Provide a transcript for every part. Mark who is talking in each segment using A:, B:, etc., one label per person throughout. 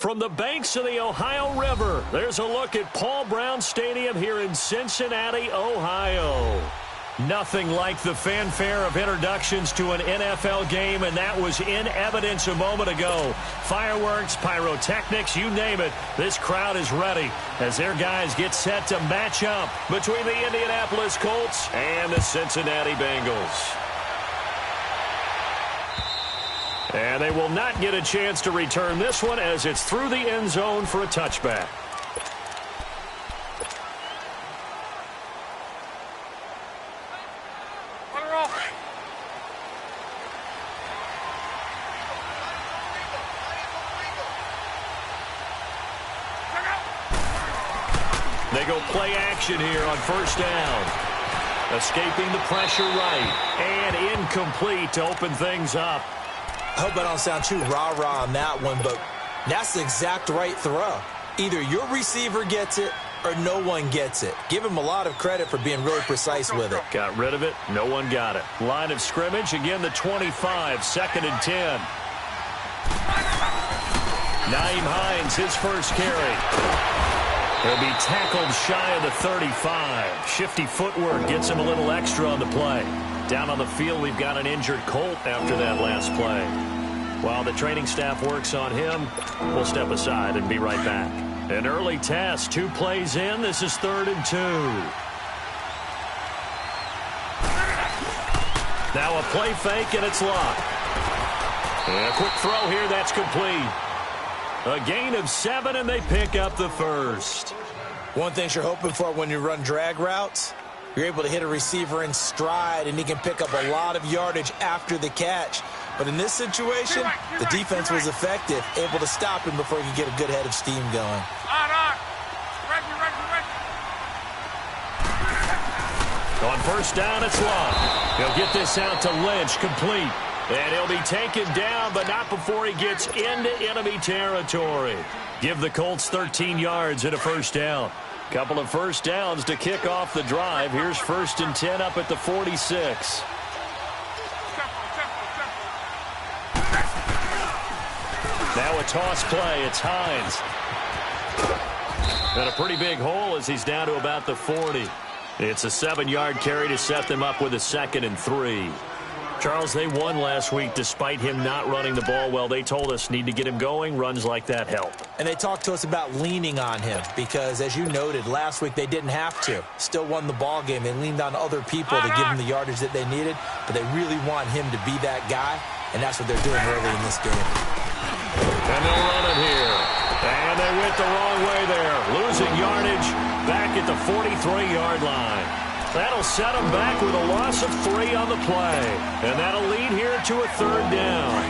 A: From the banks of the Ohio River, there's a look at Paul Brown Stadium here in Cincinnati, Ohio. Nothing like the fanfare of introductions to an NFL game, and that was in evidence a moment ago. Fireworks, pyrotechnics, you name it. This crowd is ready as their guys get set to match up between the Indianapolis Colts and the Cincinnati Bengals. And they will not get a chance to return this one as it's through the end zone for a touchback. They go play action here on first down. Escaping the pressure right. And incomplete to open things up.
B: I hope I don't sound too rah-rah on that one, but that's the exact right throw. Either your receiver gets it or no one gets it. Give him a lot of credit for being really precise with it.
A: Got rid of it. No one got it. Line of scrimmage, again the 25, 2nd and 10. Nyheim Hines, his first carry. He'll be tackled shy of the 35. Shifty footwork gets him a little extra on the play. Down on the field, we've got an injured Colt after that last play. While the training staff works on him, we'll step aside and be right back. An early test, 2 plays in. This is 3rd and 2. Now a play fake, and it's locked. And a quick throw here, that's complete. A gain of 7, and they pick up the first.
B: One thing you're hoping for when you run drag routes, you're able to hit a receiver in stride, and he can pick up a lot of yardage after the catch. But in this situation, the defense was effective, able to stop him before he could get a good head of steam going.
A: On first down, it's Long. He'll get this out to Lynch, complete. And he'll be taken down, but not before he gets into enemy territory. Give the Colts 13 yards and a first down. Couple of first downs to kick off the drive. Here's 1st and 10 up at the 46. Now a toss play. It's Hines. And a pretty big hole as he's down to about the 40. It's a 7-yard carry to set them up with a 2nd and 3. Charles, they won last week despite him not running the ball well. They told us need to get him going. Runs like that help.
B: And they talked to us about leaning on him because, as you noted, last week they didn't have to. Still won the ball game. They leaned on other people to give him the yardage that they needed, but they really want him to be that guy, and that's what they're doing early in this game.
A: And they'll run it here. And they went the wrong way there. Losing yardage back at the 43-yard line. That'll set them back with a loss of 3 on the play. And that'll lead here to a 3rd down.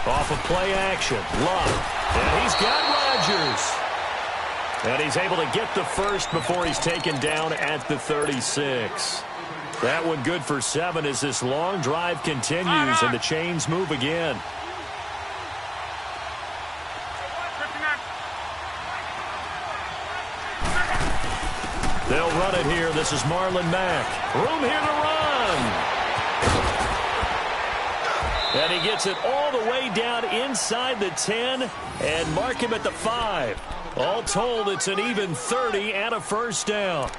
A: Off of play action. Love. And he's got Rodgers. And he's able to get the first before he's taken down at the 36. That one good for 7 as this long drive continues and the chains move again. They'll run it here. This is Marlon Mack. Room here to run. And he gets it all the way down inside the 10 and mark him at the 5. All told, it's an even 30 and a first down.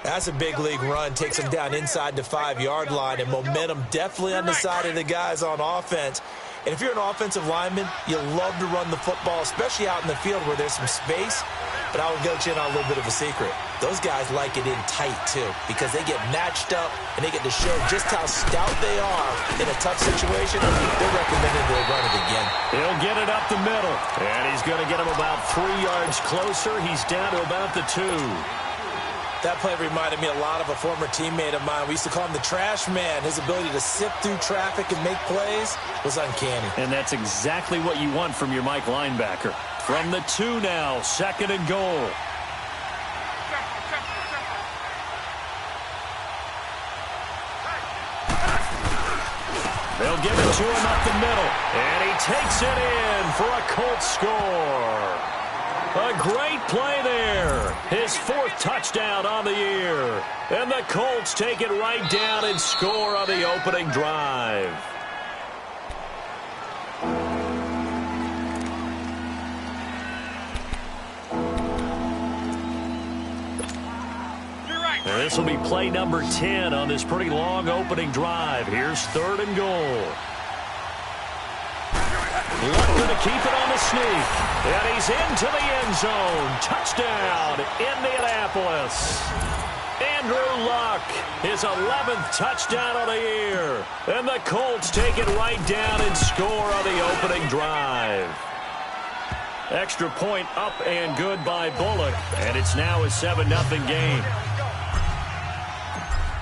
B: That's a big league run. Takes him down inside the 5-yard line, and momentum definitely on the side of the guys on offense. And if you're an offensive lineman, you love to run the football, especially out in the field where there's some space. But I will go in on a little bit of a secret. Those guys like it in tight, too, because they get matched up, and they get to show just how stout they are in a tough situation. They're recommended they run it again.
A: He'll get it up the middle, and he's going to get him about 3 yards closer. He's down to about the 2.
B: That play reminded me a lot of a former teammate of mine. We used to call him the trash man. His ability to sift through traffic and make plays was uncanny.
A: And that's exactly what you want from your Mike linebacker. From the 2 now, 2nd and goal. They'll give it to him up the middle. And he takes it in for a Colts score. A great play there. His 4th touchdown on the year. And the Colts take it right down and score on the opening drive. And this will be play number 10 on this pretty long opening drive. Here's 3rd and goal. Looking to keep it on the sneak. And he's into the end zone. Touchdown, Indianapolis. Andrew Luck, his 11th touchdown of the year. And the Colts take it right down and score on the opening drive. Extra point up and good by Bullock. And it's now a 7-0 game.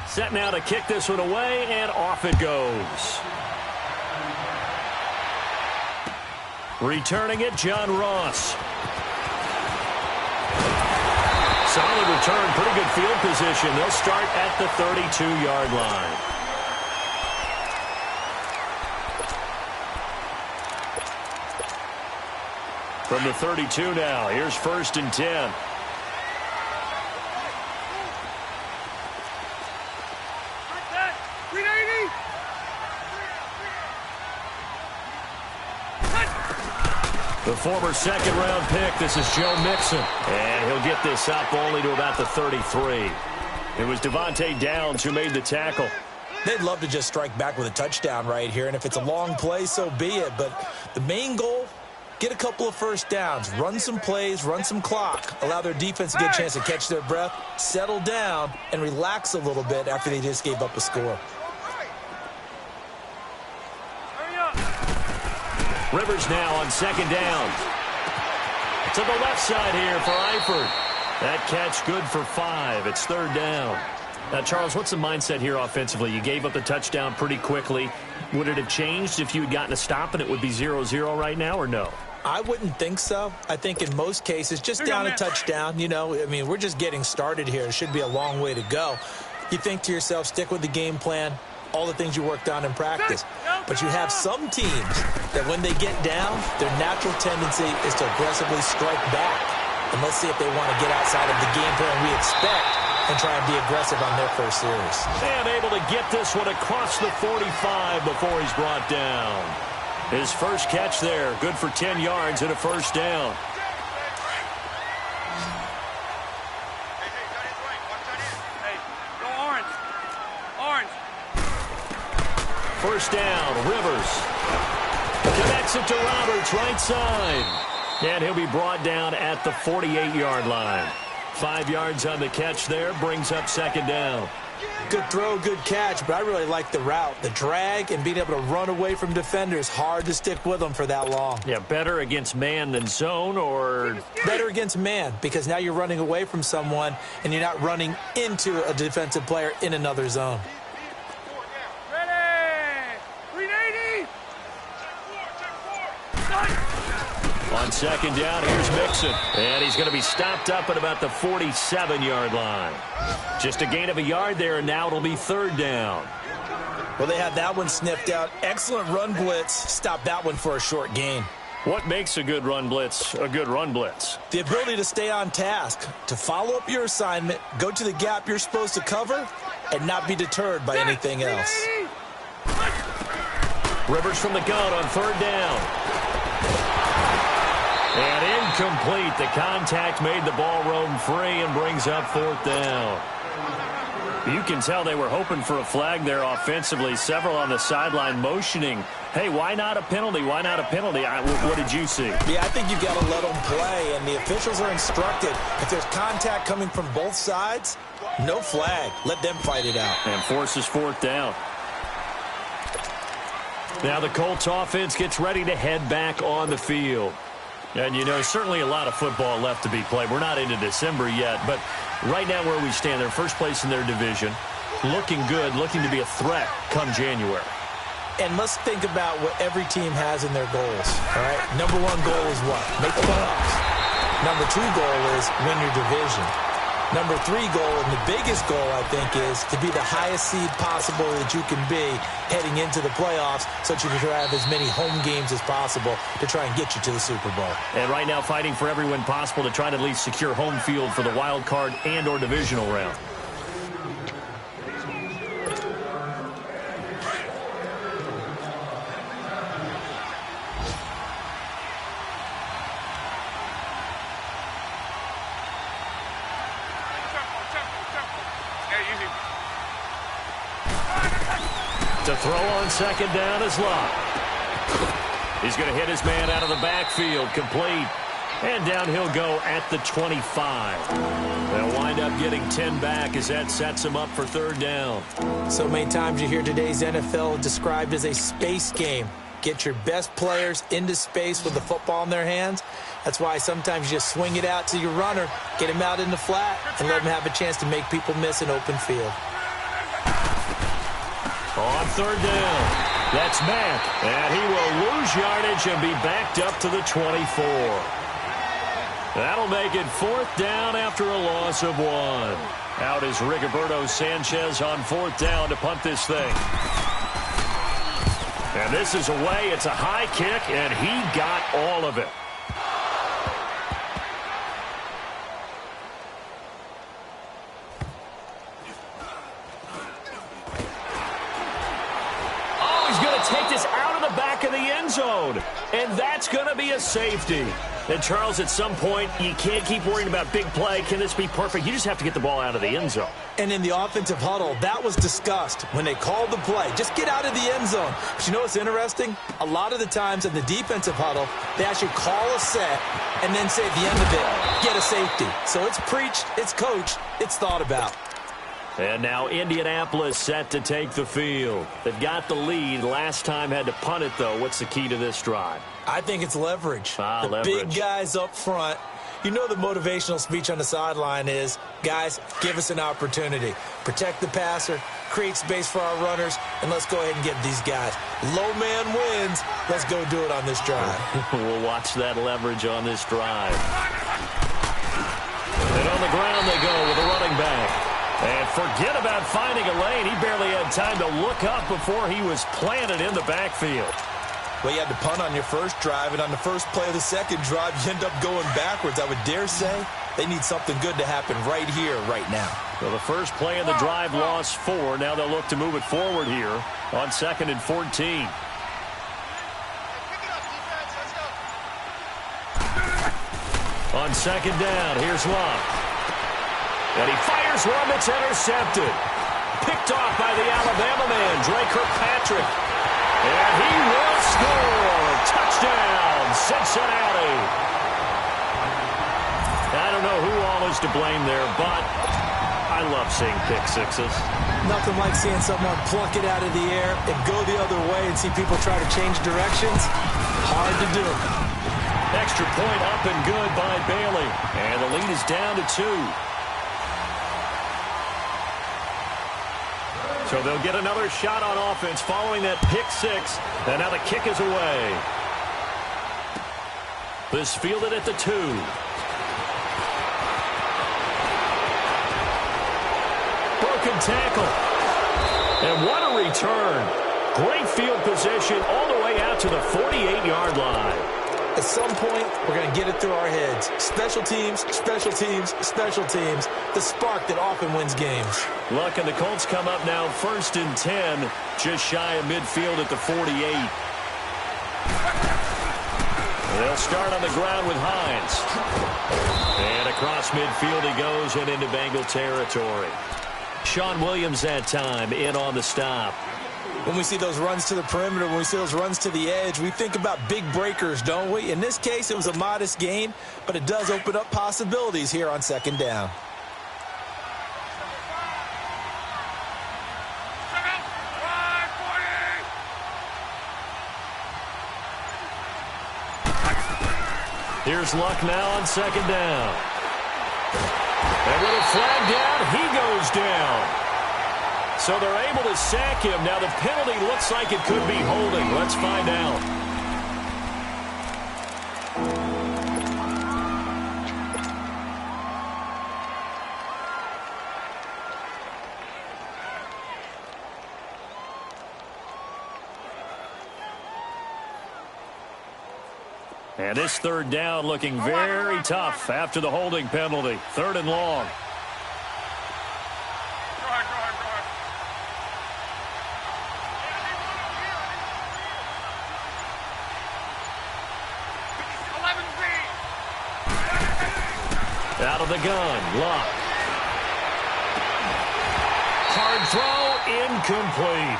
A: Set now to kick this one away, and off it goes. Returning it, John Ross. Solid return, pretty good field position. They'll start at the 32-yard line. From the 32 now, here's 1st and 10. The former 2nd-round pick, this is Joe Mixon. And he'll get this up only to about the 33. It was Devontae Downs who made the tackle.
B: They'd love to just strike back with a touchdown right here, and if it's a long play, so be it. But the main goal, get a couple of first downs, run some plays, run some clock, allow their defense to get a chance to catch their breath, settle down, and relax a little bit after they just gave up a score.
A: Rivers now on 2nd down. To the left side here for Eifert. That catch good for 5. It's 3rd down. Now, Charles, what's the mindset here offensively? You gave up the touchdown pretty quickly. Would it have changed if you had gotten a stop and it would be 0-0 right now, or no?
B: I wouldn't think so. I think in most cases, just down a touchdown, you know, I mean, we're just getting started here. It should be a long way to go. You think to yourself, stick with the game plan, all the things you worked on in practice. But you have some teams that when they get down, their natural tendency is to aggressively strike back. And let's see if they want to get outside of the game plan we expect and try and be aggressive on their first series.
A: And able to get this one across the 45 before he's brought down. His first catch there, good for 10 yards and a 1st down. First down, Rivers. Connects it to Roberts, right side. And he'll be brought down at the 48-yard line. 5 yards on the catch there, brings up 2nd down.
B: Good throw, good catch, but I really like the route. The drag and being able to run away from defenders, hard to stick with them for that long.
A: Yeah, better against man than zone, or?
B: Better against man, because now you're running away from someone and you're not running into a defensive player in another zone.
A: On 2nd down, here's Mixon. And he's going to be stopped up at about the 47-yard line. Just a gain of a yard there, and now it'll be 3rd down.
B: Well, they had that one sniffed out. Excellent run blitz. Stop that one for a short gain.
A: What makes a good run blitz a good run blitz?
B: The ability to stay on task, to follow up your assignment, go to the gap you're supposed to cover, and not be deterred by anything else.
A: Rivers from the gun on 3rd down. And incomplete. The contact made the ball roam free and brings up 4th down. You can tell they were hoping for a flag there offensively. Several on the sideline motioning, hey, why not a penalty? Why not a penalty? What did you see?
B: Yeah, I think you've got to let them play, and the officials are instructed. If there's contact coming from both sides, no flag. Let them fight it out.
A: And forces 4th down. Now the Colts offense gets ready to head back on the field. And, you know, certainly a lot of football left to be played. We're not into December yet, but right now where we stand, they're first place in their division. Looking good, looking to be a threat come January.
B: And let's think about what every team has in their goals, all right? Number 1 goal is what? Make the playoffs. Number 2 goal is win your division. Number 3 goal, and the biggest goal, I think, is to be the highest seed possible that you can be heading into the playoffs so that you can have as many home games as possible to try and get you to the Super Bowl.
A: And right now fighting for every win possible to try to at least secure home field for the wild card and or divisional round. To throw on second down is Luck. He's going to hit his man out of the backfield, complete. And down he'll go at the 25. They'll wind up getting 10 back as that sets him up for third down.
B: So many times you hear today's NFL described as a space game. Get your best players into space with the football in their hands. That's why sometimes you just swing it out to your runner, get him out in the flat, and let him have a chance to make people miss an open field.
A: On third down, that's Mack, and he will lose yardage and be backed up to the 24. That'll make it fourth down after a loss of 1. Out is Rigoberto Sanchez on fourth down to punt this thing. And this is away. It's a high kick, and he got all of it. Take this out of the back of the end zone. And that's going to be a safety. And, Charles, at some point, you can't keep worrying about big play. Can this be perfect? You just have to get the ball out of the end zone.
B: And in the offensive huddle, that was discussed when they called the play. Just get out of the end zone. But you know what's interesting? A lot of the times in the defensive huddle, they actually call a set and then say at the end of it, get a safety. So it's preached, it's coached, it's thought about.
A: And now Indianapolis set to take the field. They've got the lead. Last time had to punt it, though. What's the key to this drive?
B: I think it's leverage. The
A: leverage.
B: Big guys up front. You know the motivational speech on the sideline is, guys, give us an opportunity. Protect the passer, create space for our runners, and let's go ahead and get these guys. Low man wins. Let's go do it on this drive.
A: We'll watch that leverage on this drive. And on the ground they go with a running back. And forget about finding a lane. He barely had time to look up before he was planted in the backfield.
B: Well, you had to punt on your first drive, and on the first play of the second drive, you end up going backwards. I would dare say they need something good to happen right here, right now.
A: Well, the first play of the drive lost 4. Now they'll look to move it forward here on 2nd and 14. On second down, here's Luck. And he fires one that's intercepted. Picked off by the Alabama man, Dre Kirkpatrick. And he will score. Touchdown, Cincinnati. I don't know who all is to blame there, but I love seeing pick sixes.
B: Nothing like seeing someone pluck it out of the air and go the other way and see people try to change directions. Hard to do.
A: Extra point up and good by Bailey. And the lead is down to 2. So they'll get another shot on offense following that pick 6. And now the kick is away. This fielded at the 2. Broken tackle. And what a return. Great field position all the way out to the 48-yard line.
B: At some point, we're going to get it through our heads. Special teams, special teams, special teams. The spark that often wins games.
A: Luck and the Colts come up now 1st and 10. Just shy of midfield at the 48. They'll start on the ground with Hines. And across midfield he goes and into Bengal territory. Sean Williams that time in on the stop.
B: When we see those runs to the perimeter, when we see those runs to the edge, we think about big breakers, don't we? In this case, it was a modest gain, but it does open up possibilities here on second down.
A: Here's Luck now on second down. And with a flag down, he goes down. So they're able to sack him. Now the penalty looks like it could be holding. Let's find out. And this third down looking very tough after the holding penalty. 3rd and long. Out of the gun, Luck. Hard throw, incomplete.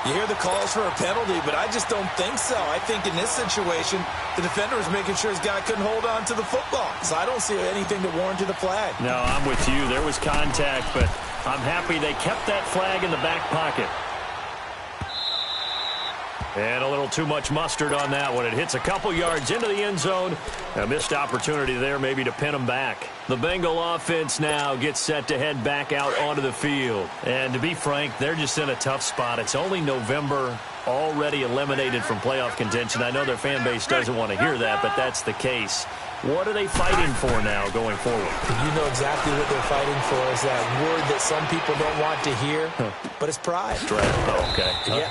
B: You hear the calls for a penalty, but I just don't think so. I think in this situation, the defender was making sure his guy couldn't hold on to the football. So I don't see anything that warranted a flag.
A: No, I'm with you. There was contact, but I'm happy they kept that flag in the back pocket. And a little too much mustard on that one. It hits a couple yards into the end zone. A missed opportunity there maybe to pin them back. The Bengal offense now gets set to head back out onto the field. And to be frank, they're just in a tough spot. It's only November, already eliminated from playoff contention. I know their fan base doesn't want to hear that, but that's the case. What are they fighting for now going forward?
B: You know exactly what they're fighting for is that word that some people don't want to hear, but it's pride.
A: Draft. Oh, okay.
B: Yeah.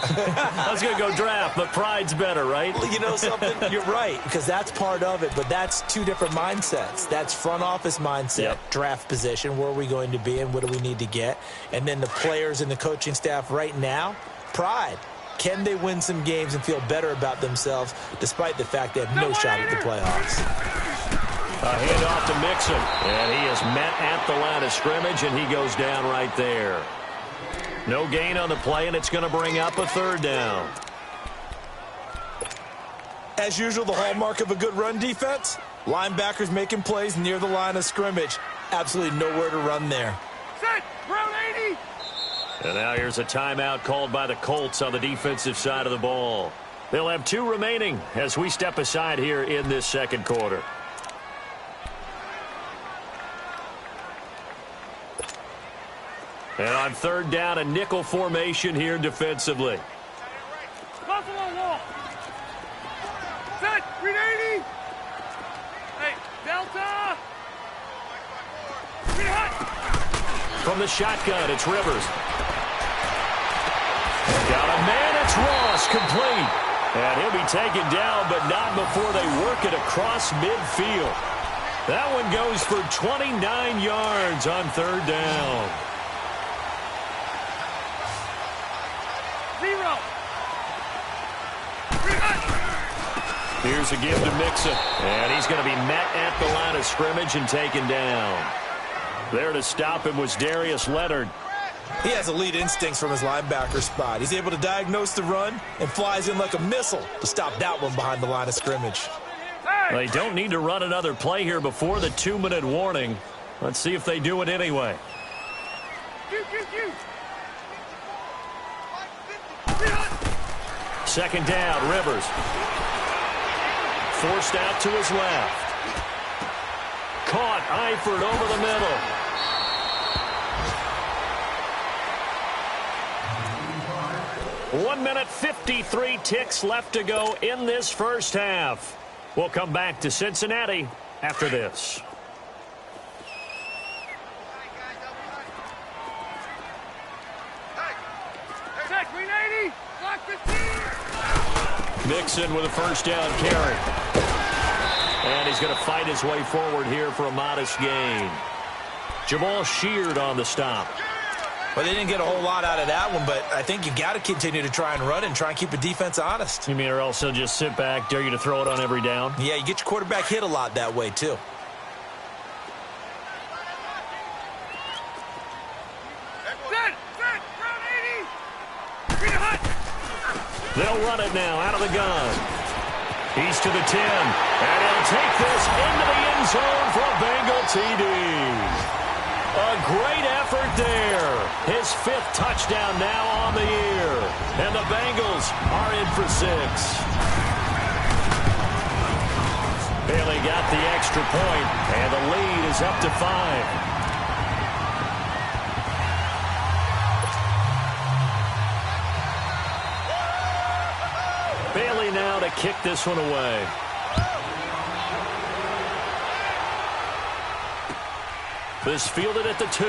A: I was going to go draft, but pride's better, right?
B: You know something? You're right, because that's part of it, but that's two different mindsets. That's front office mindset, draft position, where are we going to be and what do we need to get? And then the players and the coaching staff right now, pride. Can they win some games and feel better about themselves despite the fact they have no shot at the playoffs?
A: A handoff to Mixon, and he is met at the line of scrimmage, and he goes down right there. No gain on the play, and it's going to bring up a 3rd down.
B: As usual, the hallmark of a good run defense, linebackers making plays near the line of scrimmage. Absolutely nowhere to run there.
C: Set, round 80.
A: And now here's a timeout called by the Colts on the defensive side of the ball. They'll have 2 remaining as we step aside here in this second quarter. And on 3rd down, a nickel formation here defensively.
C: Buffalo wall. Set, read 80. Hey, Delta. Read hot.
A: From the shotgun, it's Rivers. Got a man, it's Ross, complete. And he'll be taken down, but not before they work it across midfield. That one goes for 29 yards on 3rd down.
C: 0.
A: Here's a give to Mixon, and he's going to be met at the line of scrimmage and taken down. There to stop him was Darius Leonard.
B: He has elite instincts from his linebacker spot. He's able to diagnose the run and flies in like a missile to stop that one behind the line of scrimmage.
A: They don't need to run another play here before the 2-minute warning. Let's see if they do it anyway. Second down, Rivers. Forced out to his left. Caught, Eifert over the middle. One minute, 53 ticks left to go in this first half. We'll come back to Cincinnati after this. Mixon with a first down carry. And he's going to fight his way forward here for a modest gain. Jamal Sheard on the stop.
B: Well, they didn't get a whole lot out of that one, but I think you got to continue to try and run and try and keep the defense honest.
A: You mean or else he'll just sit back, dare you to throw it on every down?
B: Yeah, you get your quarterback hit a lot that way, too.
A: They'll run it now out of the gun. He's to the 10, and he'll take this into the end zone for a Bengal TD. A great effort there. His 5th touchdown now on the year. And the Bengals are in for 6. Bailey got the extra point, and the lead is up to 5. Bailey now to kick this one away. This fielded at the 2.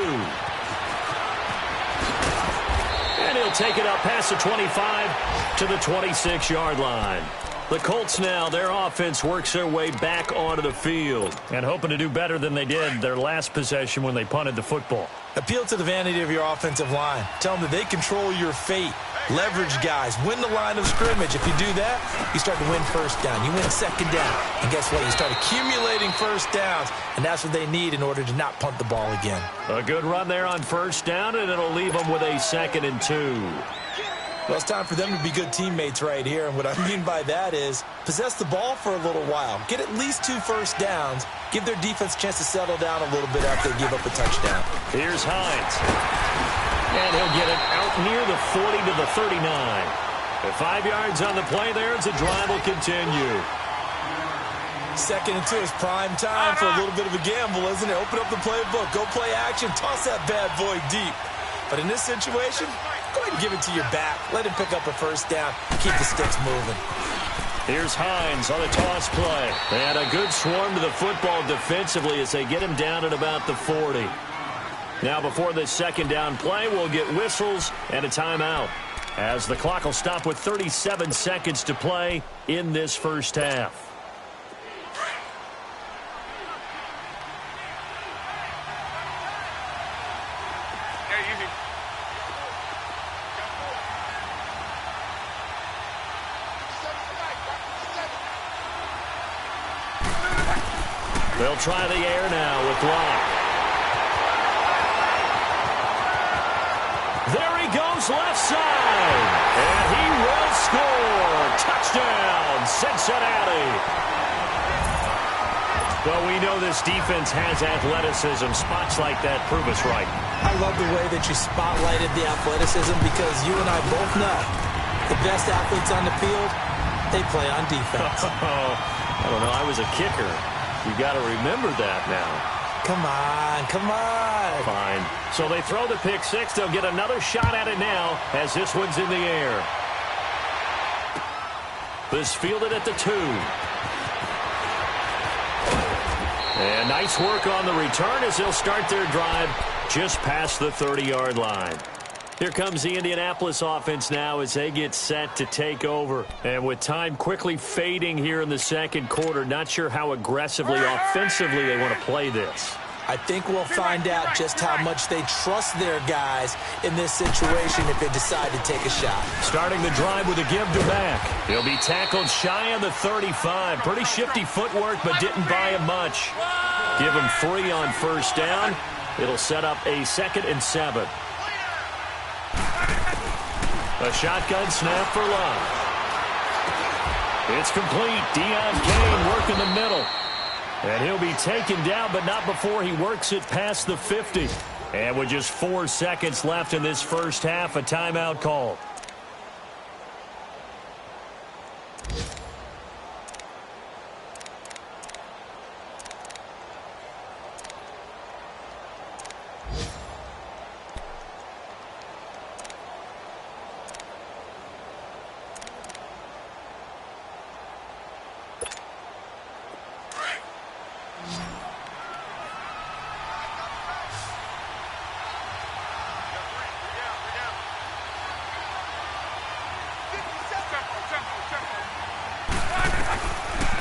A: And he'll take it up past the 25 to the 26-yard line. The Colts now, their offense works their way back onto the field and hoping to do better than they did their last possession when they punted the football.
B: Appeal to the vanity of your offensive line. Tell them that they control your fate. Leverage guys. Win the line of scrimmage. If you do that, you start to win first down. You win second down. And guess what? You start accumulating first downs, and that's what they need in order to not punt the ball again.
A: A good run there on first down, and it'll leave them with a 2nd and 2.
B: Well, it's time for them to be good teammates right here. And what I mean by that is possess the ball for a little while. Get at least 2 first downs. Give their defense a chance to settle down a little bit after they give up a touchdown.
A: Here's Hines. And he'll get it out near the 40 to the 39. At 5 yards on the play there as the drive will continue.
B: 2nd and 2 is prime time for a little bit of a gamble, isn't it? Open up the playbook. Go play action. Toss that bad boy deep. But in this situation, go ahead and give it to your back. Let him pick up a first down. Keep the sticks moving.
A: Here's Hines on a toss play. And a good swarm to the football defensively as they get him down at about the 40. Now before this 2nd down play, we'll get whistles and a timeout, as the clock will stop with 37 seconds to play in this first half. They'll try the air now with Locke. There he goes left side. And he will score. Touchdown, Cincinnati. Well, we know this defense has athleticism. Spots like that prove us right.
B: I love the way that you spotlighted the athleticism, because you and I both know the best athletes on the field, they play on defense.
A: I don't know. I was a kicker. You got to remember that now.
B: Come on, come on.
A: Fine. So they throw the pick six. They'll get another shot at it now as this one's in the air. This fielded at the 2. And nice work on the return as they'll start their drive just past the 30-yard line. Here comes the Indianapolis offense now as they get set to take over. And with time quickly fading here in the second quarter, not sure how aggressively, offensively they want to play this.
B: I think we'll find out just how much they trust their guys in this situation if they decide to take a shot.
A: Starting the drive with a give to back. He'll be tackled shy of the 35. Pretty shifty footwork, but didn't buy him much. Give him 3 on first down. It'll set up a 2nd and 7. A shotgun snap for Love. It's complete. Deion Kane working the middle. And he'll be taken down, but not before he works it past the 50. And with just 4 seconds left in this first half, a timeout call.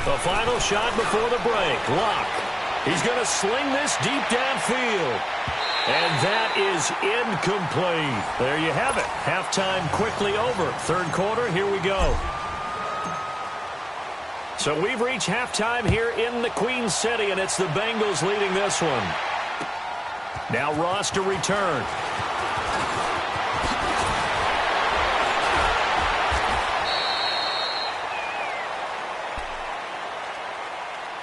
A: The final shot before the break. Locke. He's going to sling this deep downfield. And that is incomplete. There you have it. Halftime quickly over. Third quarter, here we go. So we've reached halftime here in the Queen City, and it's the Bengals leading this one. Now Ross to return.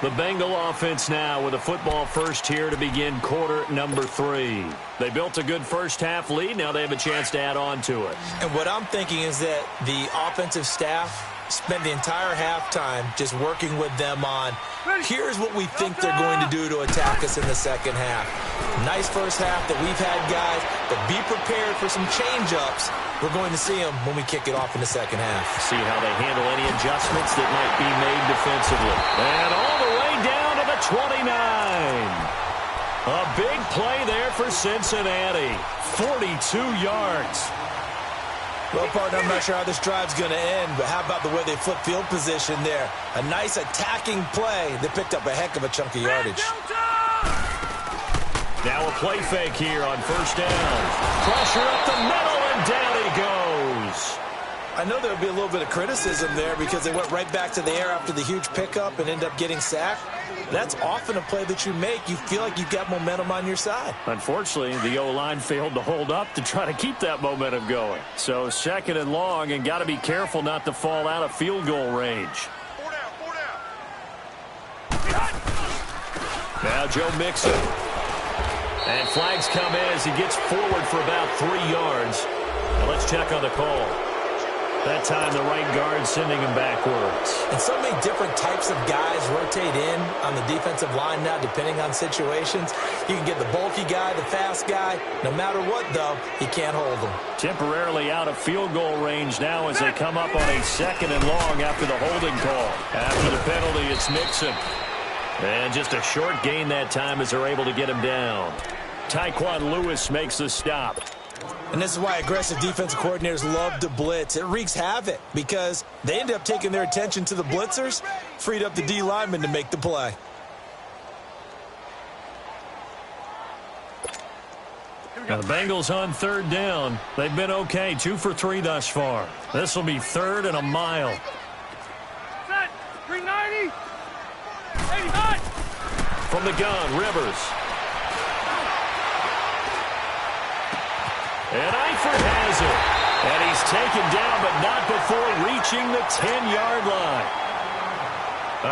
A: The Bengal offense now with a football first here to begin quarter number 3. They built a good first half lead. Now they have a chance to add on to it.
B: And what I'm thinking is that the offensive staff spent the entire halftime just working with them on, here's what we think they're going to do to attack us in the second half. Nice first half that we've had, guys, but be prepared for some change-ups. We're going to see them when we kick it off in the second half.
A: See how they handle any adjustments that might be made defensively. And all the way down to the 29. A big play there for Cincinnati. 42 yards.
B: Well, partner, I'm not sure how this drive's going to end, but how about the way they flip field position there? A nice attacking play that picked up a heck of a chunk of yardage.
A: Now a play fake here on first down. Pressure up the middle, and down he goes.
B: I know there'll be a little bit of criticism there because they went right back to the air after the huge pickup and end up getting sacked. That's often a play that you make. You feel like you've got momentum on your side.
A: Unfortunately, the O-line failed to hold up to try to keep that momentum going. So second and long, and got to be careful not to fall out of field goal range.
C: 4 down.
A: Now Joe Mixon. And flags come in as he gets forward for about 3 yards. Now let's check on the call. That time the right guard sending him backwards.
B: And so many different types of guys rotate in on the defensive line now depending on situations. You can get the bulky guy, the fast guy. No matter what, though, you can't hold him.
A: Temporarily out of field goal range now as they come up on a second and long after the holding call. After the penalty, it's Mixon. And just a short gain that time as they're able to get him down. Tyquan Lewis makes the stop.
B: And this is why aggressive defensive coordinators love to blitz. It wreaks havoc because they end up taking their attention to the blitzers, freed up the D lineman to make the play.
A: Now the Bengals on third down. They've been okay, 2 for 3 thus far. This will be third and a mile.
C: Set. 390. 89.
A: From the gun, Rivers. And Eifert has it. And he's taken down, but not before reaching the 10-yard line.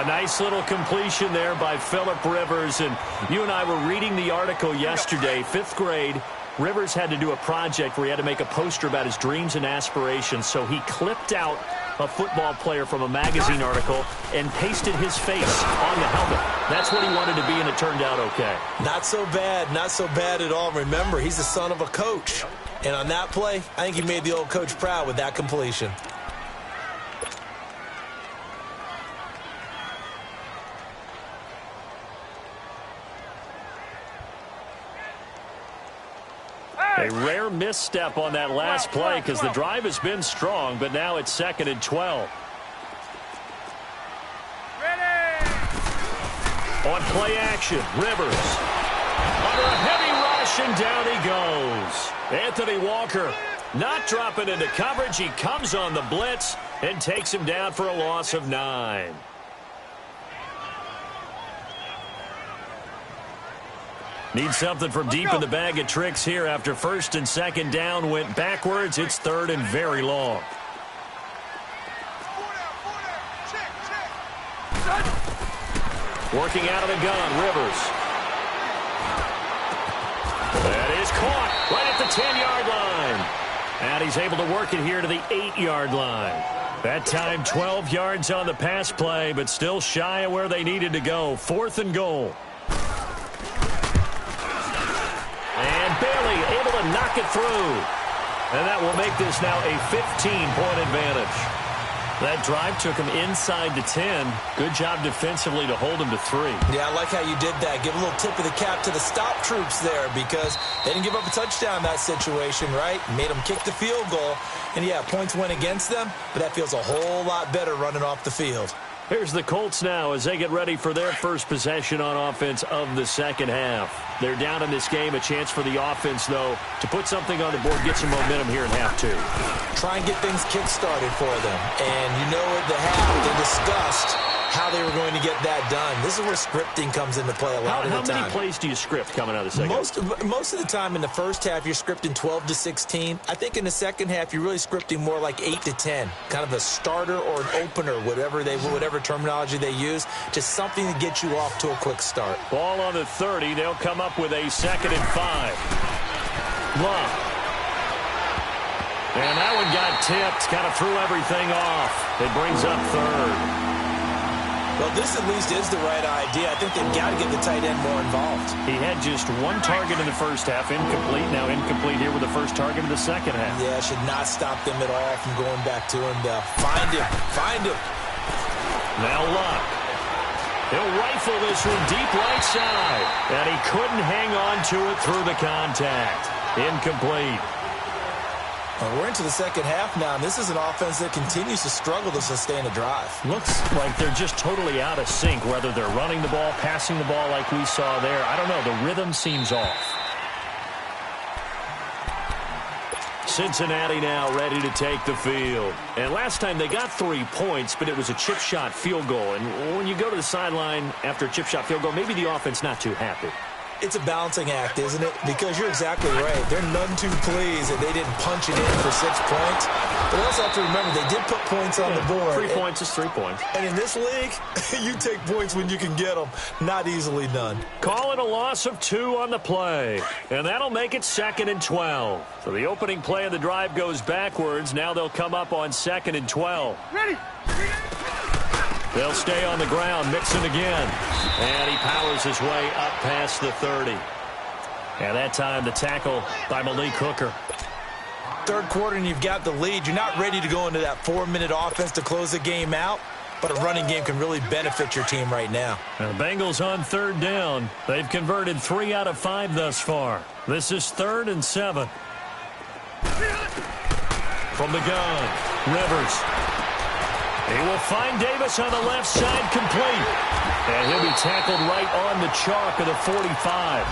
A: A nice little completion there by Phillip Rivers. And you and I were reading the article yesterday, 5th grade. Rivers had to do a project where he had to make a poster about his dreams and aspirations. So he clipped out a football player from a magazine article and pasted his face on the helmet. That's what he wanted to be, and it turned out okay.
B: Not so bad. Not so bad at all. Remember, he's the son of a coach. And on that play, I think he made the old coach proud with that completion.
A: A rare misstep on that last play because the drive has been strong, but now it's 2nd and 12.
C: Ready.
A: On play action, Rivers. Under a heavy rush, and down he goes. Anthony Walker not dropping into coverage. He comes on the blitz and takes him down for a loss of 9. Need something from deep in the bag of tricks here after first and second down went backwards. It's third and very long. Working out of the gun, Rivers. That is caught right at the 10-yard line. And he's able to work it here to the 8-yard line. That time 12 yards on the pass play, but still shy of where they needed to go. 4th and goal. And Bailey able to knock it through. And that will make this now a 15-point advantage. That drive took him inside the 10. Good job defensively to hold him to 3.
B: Yeah, I like how you did that. Give a little tip of the cap to the stop troops there because they didn't give up a touchdown in that situation, right? Made them kick the field goal. And, yeah, points went against them, but that feels a whole lot better running off the field.
A: Here's the Colts now as they get ready for their first possession on offense of the second half. They're down in this game. A chance for the offense, though, to put something on the board, get some momentum here in half 2.
B: Try and get things kick-started for them. And you know at the half, they discussed how they were going to get that done. This is where scripting comes into play a lot of the time.
A: How many plays do you script coming out of the second half?
B: Most of the time in the first half, you're scripting 12 to 16. I think in the second half, you're really scripting more like 8 to 10. Kind of a starter or an opener, whatever terminology they use. Just something to get you off to a quick start.
A: Ball on the 30. They'll come up with a 2nd and 5. Love. And that one got tipped. Kind of threw everything off. It brings up 3rd.
B: Well, this at least is the right idea. I think they've got to get the tight end more involved.
A: He had just 1 target in the first half, incomplete. Now incomplete here with the first target in the second half.
B: Yeah, should not stop them at all from going back to him. Find him.
A: Now Luck. He'll rifle this from deep right side. And he couldn't hang on to it through the contact. Incomplete.
B: We're into the second half now, and this is an offense that continues to struggle to sustain a drive.
A: Looks like they're just totally out of sync, whether they're running the ball, passing the ball like we saw there. I don't know. The rhythm seems off. Cincinnati now ready to take the field. And last time they got 3 points, but it was a chip shot field goal. And when you go to the sideline after a chip shot field goal, maybe the offense not too happy.
B: It's a balancing act, isn't it? Because you're exactly right. They're none too pleased that they didn't punch it in for 6 points. But they also have to remember they did put points on the board.
A: 3 points is 3 points.
B: And in this league, you take points when you can get them. Not easily done.
A: Call it a loss of 2 on the play. And that'll make it 2nd and 12. So the opening play of the drive goes backwards. Now they'll come up on 2nd and 12.
C: Ready.
A: They'll stay on the ground. Mixon again. And he powers his way up past the 30. And that time the tackle by Malik Hooker.
B: Third quarter and you've got the lead. You're not ready to go into that 4-minute offense to close the game out. But a running game can really benefit your team right now.
A: And the Bengals on 3rd down. They've converted 3 out of 5 thus far. This is 3rd and 7. From the gun, Rivers. He will find Davis on the left side, complete. And he'll be tackled right on the chalk of the 45.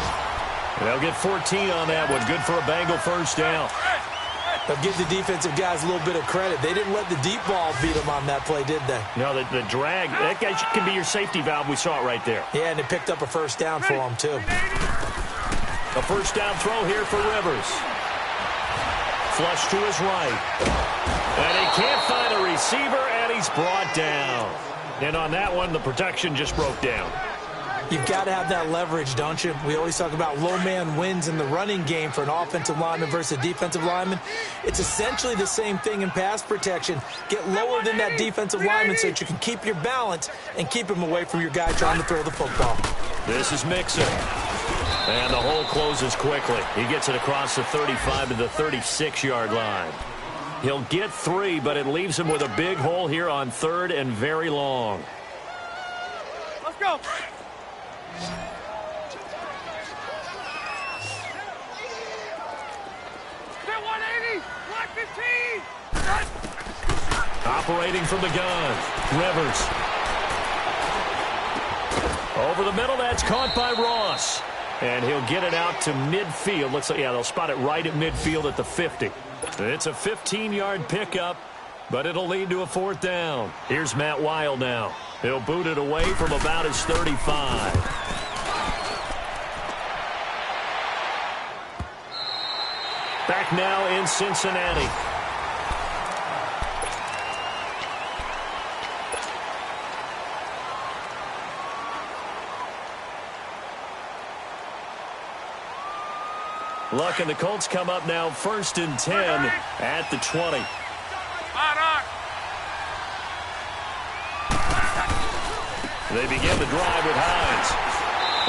A: And they'll get 14 on that one. Good for a Bengal first down.
B: They'll give the defensive guys a little bit of credit. They didn't let the deep ball beat them on that play, did they?
A: No, the drag, that guy can be your safety valve. We saw it right there.
B: Yeah, and it picked up a first down for them, too.
A: A first down throw here for Rivers. Flush to his right. And he can't find a receiver, and he's brought down. And on that one, the protection just broke down.
B: You've got to have that leverage, don't you? We always talk about low man wins in the running game for an offensive lineman versus a defensive lineman. It's essentially the same thing in pass protection. Get lower than that defensive lineman so that you can keep your balance and keep him away from your guy trying to throw the football.
A: This is Mixon. And the hole closes quickly. He gets it across the 35 to the 36-yard line. He'll get 3, but it leaves him with a big hole here on 3rd and very long.
C: Let's go. Get 180. 115.
A: Operating from the gun. Rivers. Over the middle, that's caught by Ross. And he'll get it out to midfield. Looks like, yeah, they'll spot it right at midfield at the 50. It's a 15-yard pickup, but it'll lead to a 4th down. Here's Matt Wild now. He'll boot it away from about his 35. Back now in Cincinnati. Luck and the Colts come up now 1st and 10 at the 20. They begin the drive with Hines.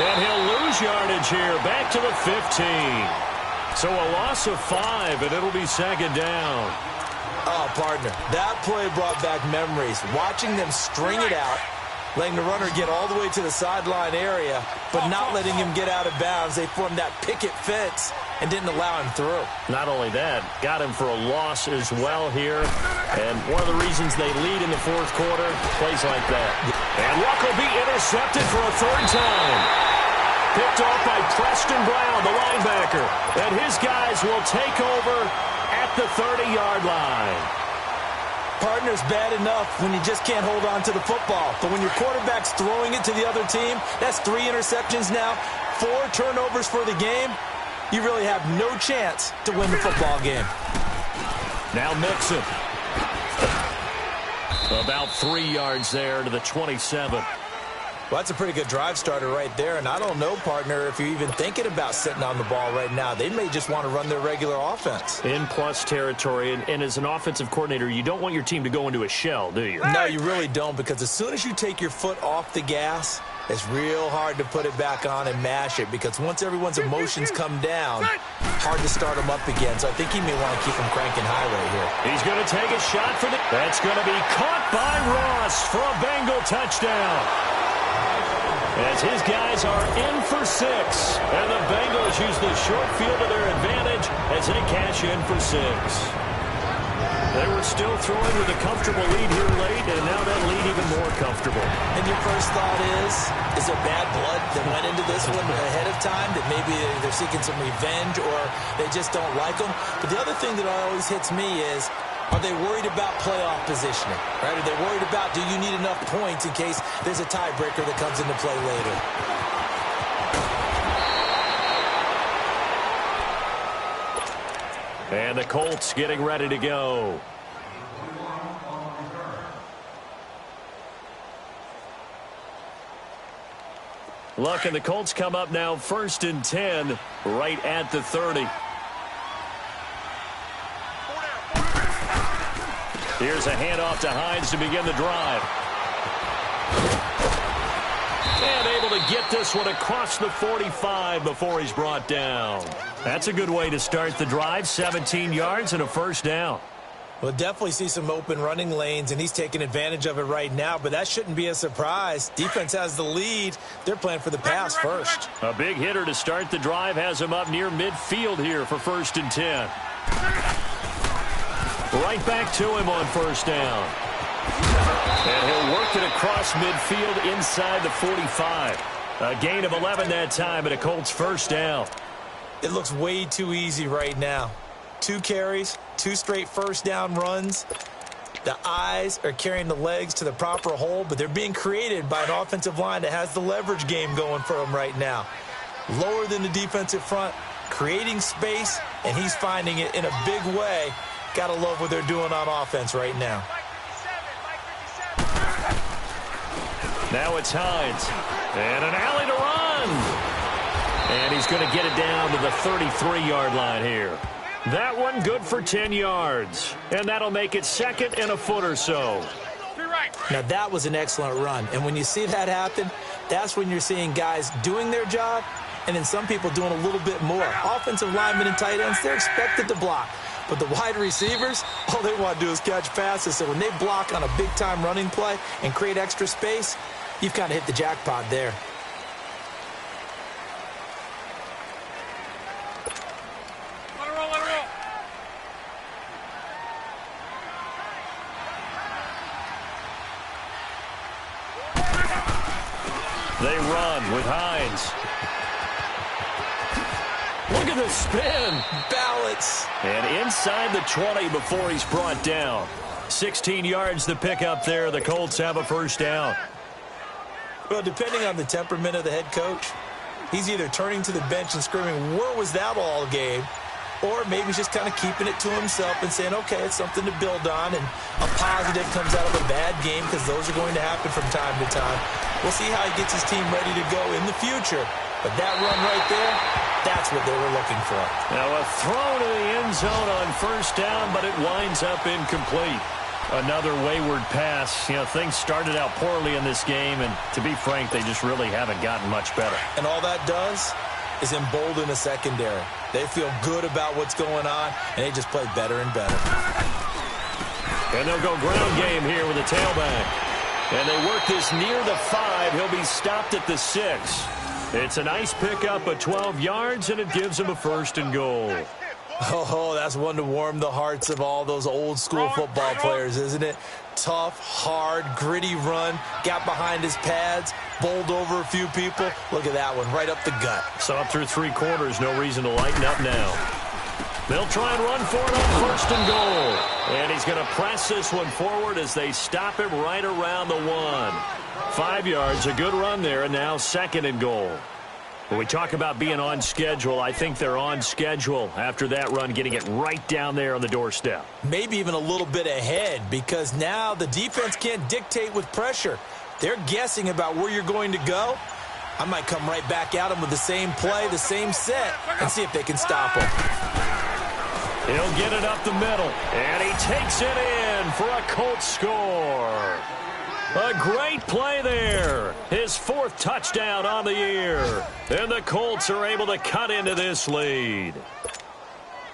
A: And he'll lose yardage here. Back to the 15. So a loss of 5, and it'll be 2nd down.
B: Oh, partner, that play brought back memories. Watching them string it out, letting the runner get all the way to the sideline area, but not letting him get out of bounds. They formed that picket fence and didn't allow him through.
A: Not only that, got him for a loss as well here. And one of the reasons they lead in the 4th quarter, plays like that. And Luck will be intercepted for a 3rd time. Picked off by Preston Brown, the linebacker. And his guys will take over at the 30-yard line.
B: Partner's bad enough when you just can't hold on to the football. But when your quarterback's throwing it to the other team, that's 3 interceptions now, 4 turnovers for the game. You really have no chance to win the football game.
A: Now Mixon. About 3 yards there to the 27.
B: Well, that's a pretty good drive starter right there. And I don't know, partner, if you're even thinking about sitting on the ball right now. They may just want to run their regular offense.
A: In plus territory. And as an offensive coordinator, you don't want your team to go into a shell, do you?
B: No, you really don't, because as soon as you take your foot off the gas, it's real hard to put it back on and mash it, because once everyone's emotions come down, hard to start them up again. So I think he may want to keep them cranking high right here.
A: He's going to take a shot for the... That's going to be caught by Ross for a Bengal touchdown. As his guys are in for 6. And the Bengals use the short field to their advantage as they cash in for 6. we're still throwing with a comfortable lead here late, and now that lead even more comfortable.
B: And your first thought is there bad blood that went into this one ahead of time, that maybe they're seeking some revenge or they just don't like them? But the other thing that always hits me is, are they worried about playoff positioning? Right? Are they worried about, do you need enough points in case there's a tiebreaker that comes into play later?
A: And the Colts getting ready to go. Look, and the Colts come up now 1st and 10 right at the 30. Here's a handoff to Hines to begin the drive. And able to get this one across the 45 before he's brought down. That's a good way to start the drive, 17 yards and a first down.
B: We'll definitely see some open running lanes, and he's taking advantage of it right now, but that shouldn't be a surprise. Defense has the lead. They're playing for the pass first.
A: A big hitter to start the drive has him up near midfield here for 1st and 10. Right back to him on first down. And he'll work it across midfield inside the 45. A gain of 11 that time and a Colts first down.
B: It looks way too easy right now. 2 carries, 2 straight first down runs. The eyes are carrying the legs to the proper hole, but they're being created by an offensive line that has the leverage game going for them right now. Lower than the defensive front, creating space, and he's finding it in a big way. Gotta love what they're doing on offense right now.
A: Now it's Hines. And an alley to run. And he's going to get it down to the 33-yard line here. That one good for 10 yards. And that'll make it 2nd and a foot or so.
B: Now, that was an excellent run. And when you see that happen, that's when you're seeing guys doing their job and then some people doing a little bit more. Offensive linemen and tight ends, they're expected to block. But the wide receivers, all they want to do is catch passes. So when they block on a big-time running play and create extra space, you've kind of hit the jackpot there.
C: Let it roll, let it roll.
A: They run with Hines. Look at the spin.
B: Balance.
A: And inside the 20 before he's brought down. 16 yards to pick up there. The Colts have a first down.
B: Well, depending on the temperament of the head coach, he's either turning to the bench and screaming, where was that all game? Or maybe he's just kind of keeping it to himself and saying, okay, it's something to build on, and a positive comes out of a bad game because those are going to happen from time to time. We'll see how he gets his team ready to go in the future. But that run right there, that's what they were looking for.
A: Now a throw to the end zone on first down, but it winds up incomplete. Another wayward pass. You know, things started out poorly in this game, and to be frank, they just really haven't gotten much better.
B: And all that does is embolden the secondary. They feel good about what's going on, and they just play better and better.
A: And they'll go ground game here with a tailback. And they work this near the 5. He'll be stopped at the 6. It's a nice pickup of 12 yards, and it gives him a 1st and goal.
B: Oh, that's one to warm the hearts of all those old-school football players, isn't it? Tough, hard, gritty run, got behind his pads, bowled over a few people. Look at that one, right up the gut.
A: So up through 3 quarters, no reason to lighten up now. They'll try and run for it on 1st and goal. And he's going to press this one forward as they stop him right around the 1. 5 yards, a good run there, and now 2nd and goal. When we talk about being on schedule, I think they're on schedule after that run, getting it right down there on the doorstep.
B: Maybe even a little bit ahead, because now the defense can't dictate with pressure. They're guessing about where you're going to go. I might come right back at them with the same play, the same set, and see if they can stop them.
A: He'll get it up the middle, and he takes it in for a Colts score. A great play there. His 4th touchdown on the year. And the Colts are able to cut into this lead.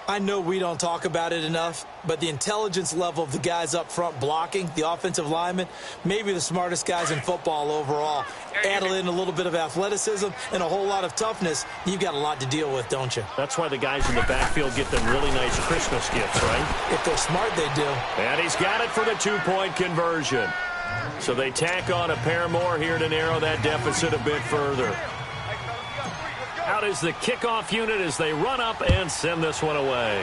B: I know we don't talk about it enough, but the intelligence level of the guys up front blocking, the offensive linemen, maybe the smartest guys in football overall. Add in a little bit of athleticism and a whole lot of toughness, you've got a lot to deal with, don't you?
A: That's why the guys in the backfield get them really nice Christmas gifts, right?
B: If they're smart, they do.
A: And he's got it for the two-point conversion. So they tack on a pair more here to narrow that deficit a bit further. Out is the kickoff unit as they run up and send this one away.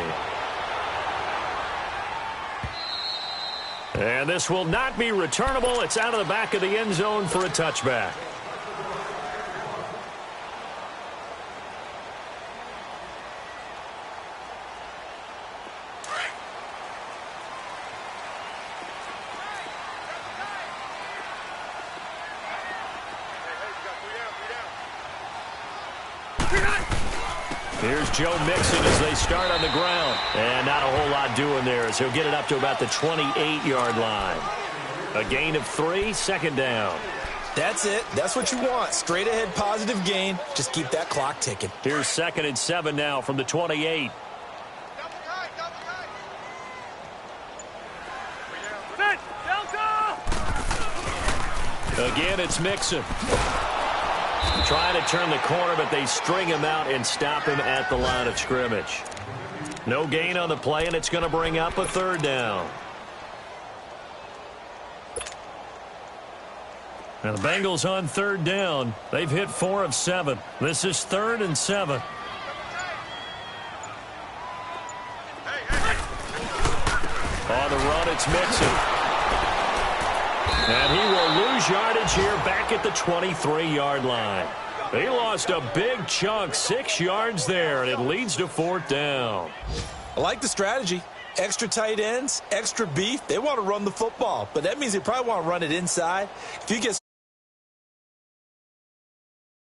A: And this will not be returnable. It's out of the back of the end zone for a touchback. Here's Joe Mixon as they start on the ground. And not a whole lot doing there as he'll get it up to about the 28-yard line. A gain of 3, second down.
B: That's it. That's what you want. Straight ahead positive gain. Just keep that clock ticking.
A: Here's 2nd and 7 now from the 28. Again, it's Mixon. Trying to turn the corner, but they string him out and stop him at the line of scrimmage. No gain on the play, and it's going to bring up a 3rd down. Now the Bengals on 3rd down. They've hit 4 of 7. This is 3rd and 7. On the run, it's Mixon. And he will lose yardage here back at the 23-yard line. They lost a big chunk, 6 yards there, and it leads to 4th down.
B: I like the strategy. Extra tight ends, extra beef. They want to run the football, but that means they probably want to run it inside. If you get